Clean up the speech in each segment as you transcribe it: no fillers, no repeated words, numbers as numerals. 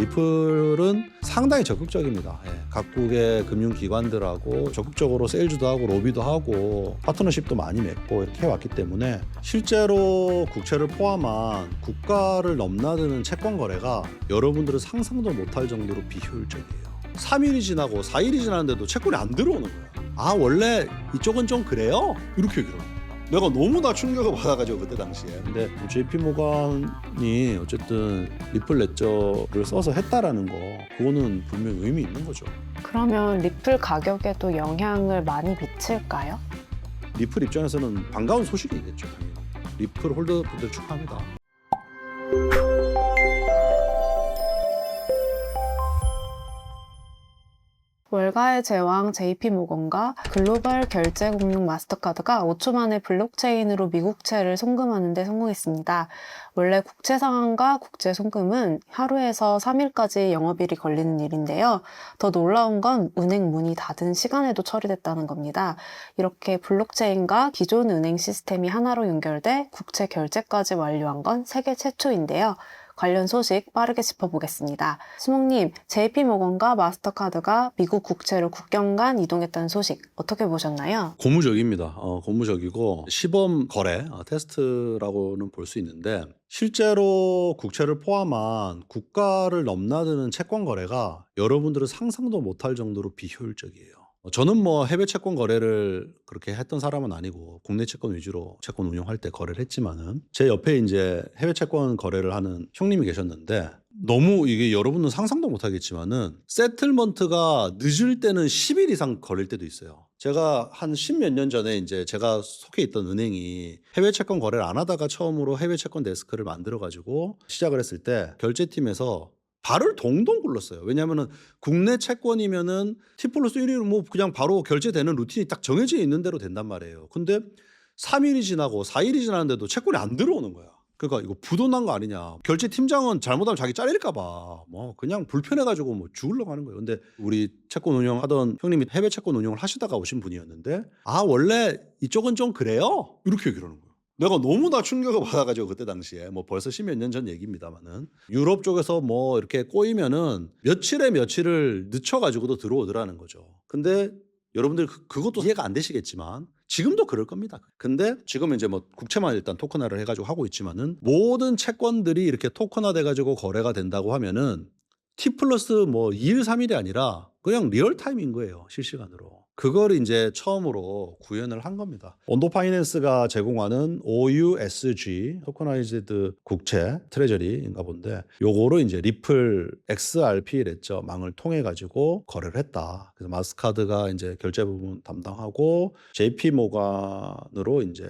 리플은 상당히 적극적입니다. 각국의 금융기관들하고 적극적으로 세일즈도 하고 로비도 하고 파트너십도 많이 맺고 이렇게 해왔기 때문에 실제로 국채를 포함한 국가를 넘나드는 채권 거래가 여러분들은 상상도 못할 정도로 비효율적이에요. 3일이 지나고 4일이 지났는데도 채권이 안 들어오는 거야. 아, 원래 이쪽은 좀 그래요? 이렇게 얘기를 해요. 내가 너무나 충격을 받아가지고 그때 당시에. 근데 JP모건이 어쨌든 리플 레저를 써서 했다라는 거, 그거는 분명히 의미 있는 거죠. 그러면 리플 가격에도 영향을 많이 미칠까요? 리플 입장에서는 반가운 소식이겠죠. 당연히. 리플 홀더분들 축하합니다. 월가의 제왕 JP모건과 글로벌 결제공용 마스터카드가 5초 만에 블록체인으로 미국채를 송금하는 데 성공했습니다. 원래 국채 상환과 국채 송금은 하루에서 3일까지 영업일이 걸리는 일인데요. 더 놀라운 건 은행 문이 닫은 시간에도 처리됐다는 겁니다. 이렇게 블록체인과 기존 은행 시스템이 하나로 연결돼 국채 결제까지 완료한 건 세계 최초인데요. 관련 소식 빠르게 짚어보겠습니다. 수목님, JP모건과 마스터카드가 미국 국채로 국경 간 이동했다는 소식 어떻게 보셨나요? 고무적입니다. 고무적이고 시범 거래 테스트라고는 볼 수 있는데 실제로 국채를 포함한 국가를 넘나드는 채권 거래가 여러분들은 상상도 못할 정도로 비효율적이에요. 저는 뭐 해외 채권 거래를 그렇게 했던 사람은 아니고 국내 채권 위주로 채권 운용할 때 거래를 했지만은 제 옆에 이제 해외 채권 거래를 하는 형님이 계셨는데 너무 이게 여러분은 상상도 못하겠지만은 세틀먼트가 늦을 때는 10일 이상 걸릴 때도 있어요. 제가 한 10몇 년 전에 이제 제가 속해 있던 은행이 해외 채권 거래를 안 하다가 처음으로 해외 채권 데스크를 만들어 가지고 시작을 했을 때 결제팀에서 발을 동동 굴렀어요. 왜냐하면은 국내 채권이면은 T+1이 뭐 그냥 바로 결제되는 루틴이 딱 정해져 있는 대로 된단 말이에요. 근데 3일이 지나고 4일이 지났는데도 채권이 안 들어오는 거야. 그러니까 이거 부도난 거 아니냐. 결제팀장은 잘못하면 자기 잘릴까 봐 뭐 그냥 불편해가지고 뭐 죽으려고 하는 거예요. 근데 우리 채권 운영하던 형님이 해외 채권 운영을 하시다가 오신 분이었는데 아, 원래 이쪽은 좀 그래요? 이렇게 얘기를 하는 거예요. 내가 너무나 충격을 받아가지고 그때 당시에 뭐 벌써 10몇 년 전 얘기입니다만은 유럽 쪽에서 뭐 이렇게 꼬이면은 며칠에 며칠을 늦춰가지고도 들어오더라는 거죠. 근데 여러분들 그것도 이해가 안 되시겠지만 지금도 그럴 겁니다. 근데 지금은 이제 뭐 국채만 일단 토큰화를 해가지고 하고 있지만은 모든 채권들이 이렇게 토큰화 돼가지고 거래가 된다고 하면은 T 플러스 뭐 2일 3일이 아니라 그냥 리얼타임인 거예요. 실시간으로. 그걸 이제 처음으로 구현을 한 겁니다. 온도 파이낸스가 제공하는 OUSG 토커나이즈드 국채 트레저리인가 본데 요거를 이제 리플 XRP 레저 망을 통해 가지고 거래를 했다. 그래서 마스카드가 이제 결제 부분 담당하고 JP 모건으로 이제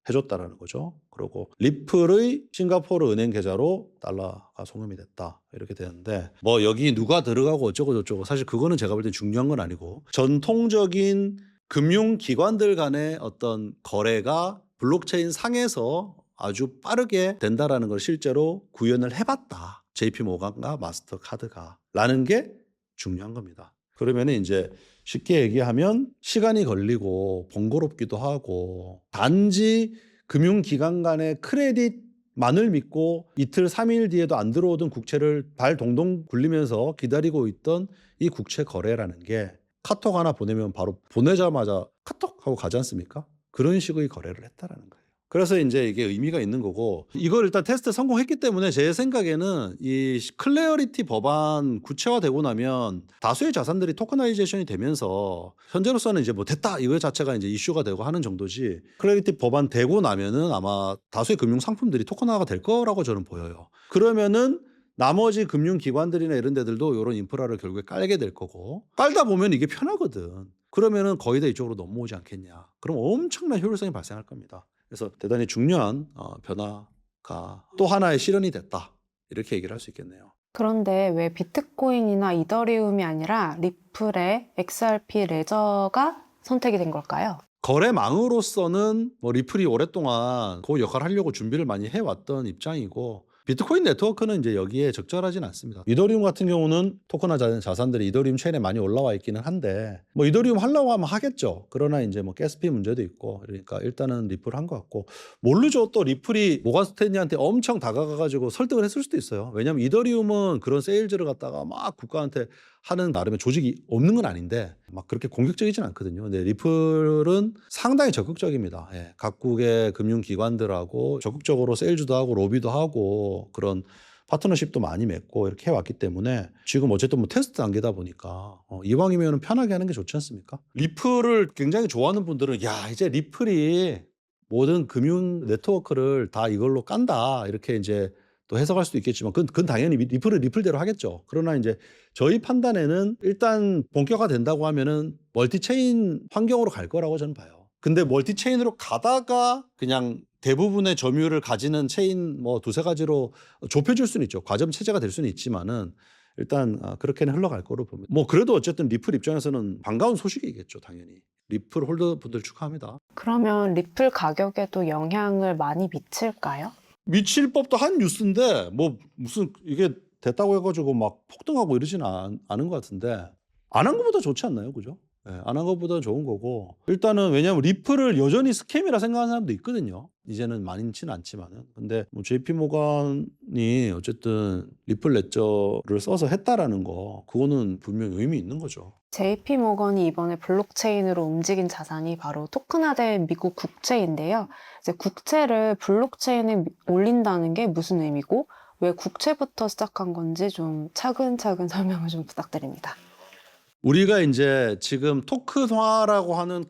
해줬다라는 거죠. 그리고 리플의 싱가포르 은행 계좌로 달러가 송금이 됐다. 이렇게 되는데 뭐 여기 누가 들어가고 어쩌고 저쩌고 사실 그거는 제가 볼 때 중요한 건 아니고 전통적인 금융기관들 간의 어떤 거래가 블록체인 상에서 아주 빠르게 된다라는 걸 실제로 구현을 해봤다. JP모건과 마스터카드가 라는 게 중요한 겁니다. 그러면 이제 쉽게 얘기하면 시간이 걸리고 번거롭기도 하고 단지 금융기관 간의 크레딧만을 믿고 이틀 3일 뒤에도 안 들어오던 국채를 발 동동 굴리면서 기다리고 있던 이 국채 거래라는 게 카톡 하나 보내면 바로 보내자마자 카톡 하고 가지 않습니까? 그런 식의 거래를 했다라는 거예요. 그래서 이제 이게 의미가 있는 거고 이걸 일단 테스트 성공했기 때문에 제 생각에는 이 클래어리티 법안 구체화되고 나면 다수의 자산들이 토커나이제이션이 되면서 현재로서는 이제 뭐 됐다 이거 자체가 이제 이슈가 되고 하는 정도지 클래어리티 법안 되고 나면은 아마 다수의 금융 상품들이 토커나가 될 거라고 저는 보여요. 그러면은 나머지 금융기관들이나 이런 데들도 이런 인프라를 결국에 깔게 될 거고 깔다 보면 이게 편하거든. 그러면은 거의 다 이쪽으로 넘어오지 않겠냐. 그럼 엄청난 효율성이 발생할 겁니다. 그래서 대단히 중요한 변화가 또 하나의 실현이 됐다. 이렇게 얘기를 할 수 있겠네요. 그런데 왜 비트코인이나 이더리움이 아니라 리플의 XRP 레저가 선택이 된 걸까요? 거래망으로서는 뭐 리플이 오랫동안 그 역할을 하려고 준비를 많이 해왔던 입장이고 비트코인 네트워크는 이제 여기에 적절하진 않습니다. 이더리움 같은 경우는 토큰화 자산들이 이더리움 체인에 많이 올라와 있기는 한데 뭐 이더리움 하려고 하면 하겠죠. 그러나 이제 뭐 가스피 문제도 있고 그러니까 일단은 리플 한 것 같고 모르죠. 또 리플이 모건 스탠리한테 엄청 다가가가지고 설득을 했을 수도 있어요. 왜냐하면 이더리움은 그런 세일즈를 갖다가 막 국가한테 하는 나름의 조직이 없는 건 아닌데 막 그렇게 공격적이진 않거든요. 근데 리플은 상당히 적극적입니다. 예, 각국의 금융기관들하고 적극적으로 세일즈도 하고 로비도 하고 그런 파트너십도 많이 맺고 이렇게 해왔기 때문에 지금 어쨌든 뭐 테스트 단계다 보니까 이왕이면 편하게 하는 게 좋지 않습니까? 리플을 굉장히 좋아하는 분들은 야 이제 리플이 모든 금융 네트워크를 다 이걸로 깐다 이렇게 이제 또 해석할 수도 있겠지만 그건 당연히 리플은 리플대로 하겠죠. 그러나 이제 저희 판단에는 일단 본격화 된다고 하면은 멀티체인 환경으로 갈 거라고 저는 봐요. 근데 멀티체인으로 가다가 그냥 대부분의 점유율을 가지는 체인 뭐 두세 가지로 좁혀질 수는 있죠. 과점 체제가 될 수는 있지만은 일단 그렇게는 흘러갈 거로 봅니다. 뭐 그래도 어쨌든 리플 입장에서는 반가운 소식이겠죠, 당연히. 리플 홀더 분들 축하합니다. 그러면 리플 가격에도 영향을 많이 미칠까요? 미칠 법도 한 뉴스인데 뭐 무슨 이게 됐다고 해가지고 막 폭등하고 이러지는 않은 것 같은데 안 한 것보다 좋지 않나요, 그죠? 안 한 것보다 좋은 거고 일단은 왜냐하면 리플을 여전히 스캠이라 생각하는 사람도 있거든요. 이제는 많지는 않지만은 근데 뭐 JP 모건이 어쨌든 리플 레저를 써서 했다라는 거 그거는 분명 의미 있는 거죠. JP 모건이 이번에 블록체인으로 움직인 자산이 바로 토큰화된 미국 국채인데요. 이제 국채를 블록체인에 올린다는 게 무슨 의미고 왜 국채부터 시작한 건지 좀 차근차근 설명을 좀 부탁드립니다. 우리가 이제 지금 토큰화라고 하는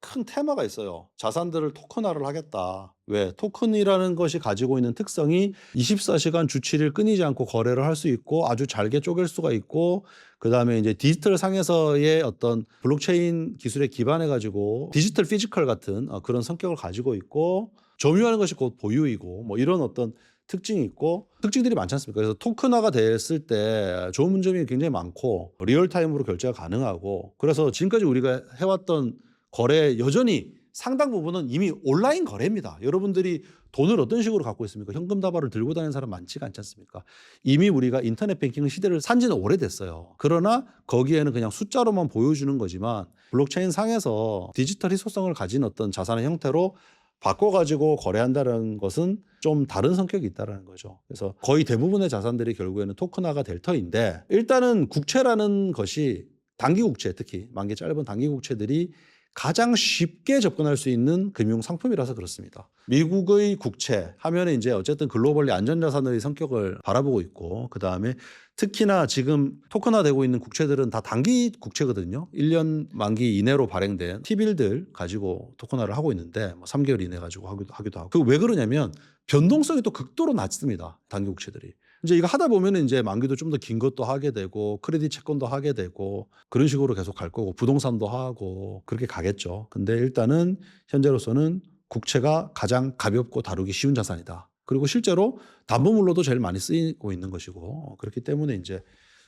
큰 테마가 있어요. 자산들을 토큰화를 하겠다. 왜? 토큰이라는 것이 가지고 있는 특성이 24시간 주 7일 끊이지 않고 거래를 할 수 있고 아주 잘게 쪼갤 수가 있고 그다음에 이제 디지털 상에서의 어떤 블록체인 기술에 기반해 가지고 디지털 피지컬 같은 그런 성격을 가지고 있고 점유하는 것이 곧 보유이고 뭐 이런 어떤 특징이 있고 특징들이 많지 않습니까? 그래서 토큰화가 됐을 때 좋은 점이 굉장히 많고 리얼타임으로 결제가 가능하고 그래서 지금까지 우리가 해왔던 거래 여전히 상당 부분은 이미 온라인 거래입니다. 여러분들이 돈을 어떤 식으로 갖고 있습니까? 현금 다발을 들고 다니는 사람 많지가 않지 않습니까? 이미 우리가 인터넷 뱅킹 시대를 산 지는 오래됐어요. 그러나 거기에는 그냥 숫자로만 보여주는 거지만 블록체인 상에서 디지털 희소성을 가진 어떤 자산의 형태로 바꿔가지고 거래한다는 것은 좀 다른 성격이 있다는 거죠. 그래서 거의 대부분의 자산들이 결국에는 토큰화가 될 터인데 일단은 국채라는 것이 단기 국채 특히 만기 짧은 단기 국채들이 가장 쉽게 접근할 수 있는 금융 상품이라서 그렇습니다. 미국의 국채 하면은 이제 어쨌든 글로벌리 안전자산의 성격을 바라보고 있고 그다음에 특히나 지금 토큰화되고 있는 국채들은 다 단기 국채거든요. 1년 만기 이내로 발행된 T빌들 가지고 토큰화를 하고 있는데 뭐 3개월 이내 가지고 하기도 하고. 그 왜 그러냐면 변동성이 또 극도로 낮습니다. 단기 국채들이. 이제 이거 하다 보면 이제 만기도 좀 더 긴 것도 하게 되고 크레딧 채권도 하게 되고 그런 식으로 계속 갈 거고 부동산도 하고 그렇게 가겠죠. 근데 일단은 현재로서는 국채가 가장 가볍고 다루기 쉬운 자산이다. 그리고 실제로 담보물로도 제일 많이 쓰이고 있는 것이고 그렇기 때문에 이제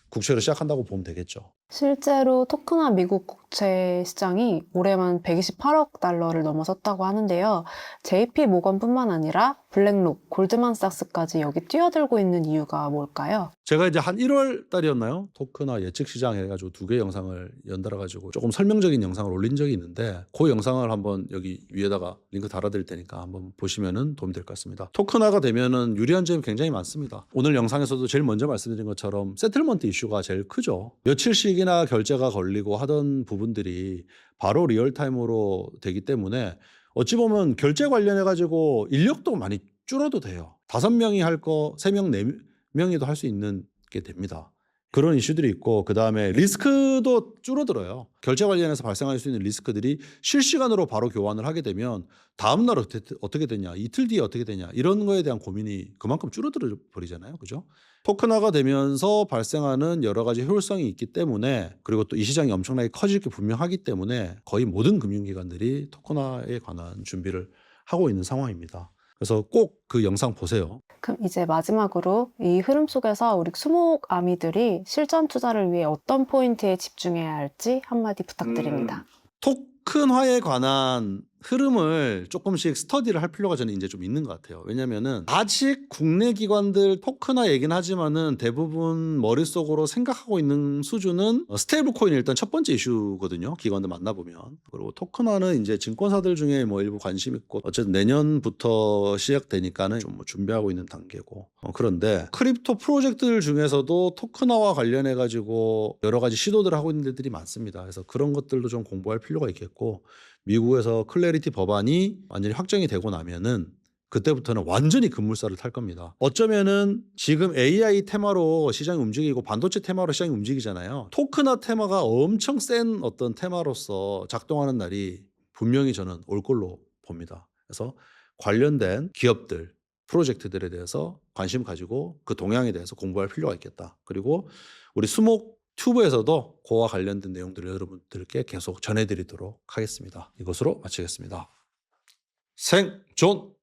국채를 시작한다고 보면 되겠죠. 실제로 토큰화 미국 국채 시장이 올해만 128억 달러를 넘어섰다고 하는데요. JP 모건뿐만 아니라 블랙록, 골드만삭스까지 여기 뛰어들고 있는 이유가 뭘까요? 제가 이제 한 1월 달이었나요? 토큰화 예측 시장 해가지고 2개 영상을 연달아 가지고 조금 설명적인 영상을 올린 적이 있는데 그 영상을 한번 여기 위에다가 링크 달아드릴 테니까 한번 보시면은 도움이 될 것 같습니다. 토큰화가 되면은 유리한 점이 굉장히 많습니다. 오늘 영상에서도 제일 먼저 말씀드린 것처럼 세틀먼트 이슈가 제일 크죠. 며칠씩이나 결제가 걸리고 하던 부분들이 바로 리얼타임으로 되기 때문에 어찌 보면 결제 관련해 가지고 인력도 많이 줄어도 돼요. 5명이 할 거 3명, 4명이도 할 수 있는 게 됩니다. 그런 이슈들이 있고 그다음에 리스크도 줄어들어요. 결제 관련해서 발생할 수 있는 리스크들이 실시간으로 바로 교환을 하게 되면 다음 날 어떻게 되냐, 이틀 뒤에 어떻게 되냐 이런 거에 대한 고민이 그만큼 줄어들어 버리잖아요. 그죠? 토큰화가 되면서 발생하는 여러 가지 효율성이 있기 때문에 그리고 또 이 시장이 엄청나게 커질 게 분명하기 때문에 거의 모든 금융기관들이 토큰화에 관한 준비를 하고 있는 상황입니다. 그래서 꼭 그 영상 보세요. 그럼 이제 마지막으로 이 흐름 속에서 우리 수목 아미들이 실전 투자를 위해 어떤 포인트에 집중해야 할지 한마디 부탁드립니다. 토큰화에 관한 흐름을 조금씩 스터디를 할 필요가 저는 이제 좀 있는 것 같아요. 왜냐면은 아직 국내 기관들 토크나 얘기는 하지만은 대부분 머릿속으로 생각하고 있는 수준은 스테이블 코인이 일단 첫 번째 이슈거든요. 기관들 만나보면. 그리고 토크나는 이제 증권사들 중에 뭐 일부 관심 있고 어쨌든 내년부터 시작되니까는 좀 뭐 준비하고 있는 단계고. 그런데 크립토 프로젝트들 중에서도 토크나와 관련해 가지고 여러 가지 시도들을 하고 있는 데들이 많습니다. 그래서 그런 것들도 좀 공부할 필요가 있겠고, 미국에서 클래리티 법안이 완전히 확정이 되고 나면은 그때부터는 완전히 급물살을 탈 겁니다. 어쩌면은 지금 AI 테마로 시장이 움직이고 반도체 테마로 시장이 움직이잖아요. 토크나 테마가 엄청 센 어떤 테마로서 작동하는 날이 분명히 저는 올 걸로 봅니다. 그래서 관련된 기업들, 프로젝트들에 대해서 관심 가지고 그 동향에 대해서 공부할 필요가 있겠다. 그리고 우리 수목 튜브에서도 그와 관련된 내용들을 여러분들께 계속 전해드리도록 하겠습니다. 이것으로 마치겠습니다. 생존!